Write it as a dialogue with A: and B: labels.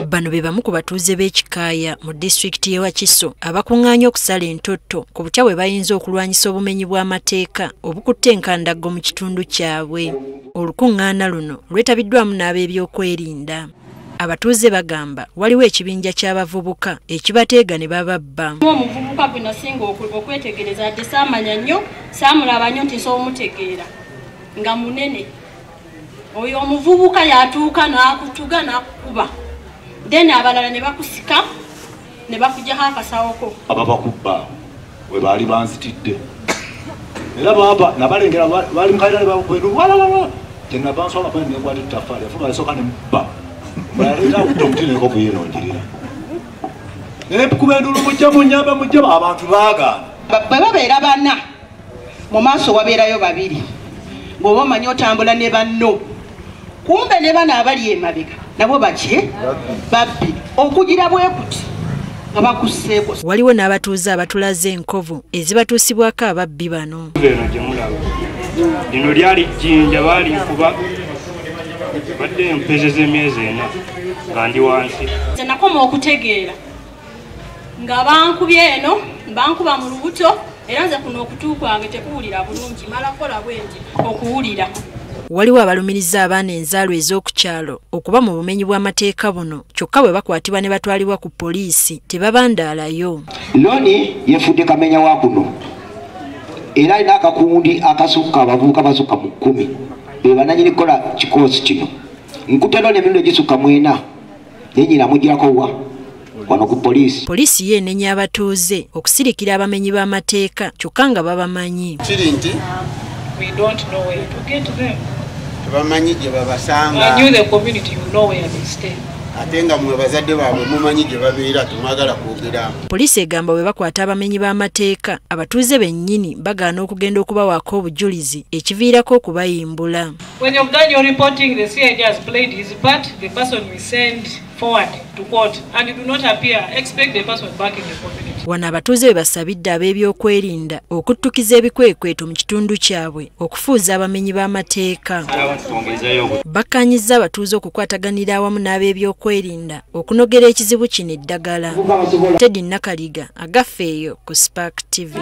A: Bano be bamu ku batuuze b'ekikaaya mu disitulikiti y'e Wakiso abakuŋŋaanya okusala entotto ku butya bwe bayinza okulwanyisa obumenyi bw'amateeka obukutte enkandaggo mu kitundu kyabwe. Olukuŋŋaana luno lwetabiddwamu n'ab'ebyokwerinda. Abatuuze bagamba waliwo ekibinja ky'abavubuka ekibateega ne bababba.
B: Omuvubuka gwe nasinga okwetegereza adde saamanya nnyo saamulaba nnyo nti somutegeera nga munene. Oyo omuvubuka yatuuka n'akutuga n'akukuba. Then abalala ne bakusika ne bakujjaho akasawoko.
C: Ababakubba we baali banzitidde. Era baba nabalengera bali mukaira bakwenu wala tena bansola kwa ne kwali tafari afuba soka ne mba. Balira kutomtine ko buyino njirira. Kubendulu mujja munyamba mujja abantu baaga.
D: Babeera bana mu maaso wabeerayo babiri. Bw'oba omanyi otambula ne banno. Kumbe ne bana abali emabega nabo bakye babbi okugira bwe kuti abakuseeko.
A: Waliwo n'abatuuze abatulaze enkovu ezibatuusibwako ababbi bano.
E: Lino lyali jjinja baali kuba badde empezeze emyezi ena nga ndi wansi.
B: Nze nakoma okutegeera nga bankubye eno bankuba mu lubuto era nze kuno okutu kwange tekuwulira bulungi mala kola bwenti okuwulira.
A: Waliwo abalumiriza abaana enzaalwa ez'okukyalo okuba mu bumenyi bw'amateeka buno kyokka bwe bakwatibwa ne batwalibwa ku poliisi tebabandaalayo.
F: Loni yefudde kamenya wa kuno era alina akakundi akasukka abavubuka basukka mu 10 be bananyini kola kikoosi kino. Nkutano n'emirundi egisukka mu 4 nenyina mugirako wa wano ku poliisi.
A: Poliisi yeenenya abatuuze okusirikira abamenyi b'amateeka kyokka nga babamanyi.
G: We don't know where to get them.
H: Bamanyi gye babasanga.
G: I knew the community, you know where they stay.
H: Atenga mwe bazadde baabwe mumanyi gye babeera tumwagala kwogera.
A: Poliisi egamba bwe bakwata abamenyi b'amateeka abatuuze bennyini bagaana okugenda okubawaako obujulizi ekiviirako okubayimbula.
G: When you've done your reporting, the CID has played his part. The person we send forward to court and you do not appear, expect the person back in the community.
A: Wano abatuuze be basabidde ab'ebyokwerinda okuttukiza ebikwekweto mu kitundu kyabwe okufuuza abamenyi b'amateeka. Bakkaanyizza abatuuze okukwataganira awamu n'ab'ebyokwerinda okunogera ekizibu kino eddagala. Teddy Nakaliga agaffeeyo ku Spark TV.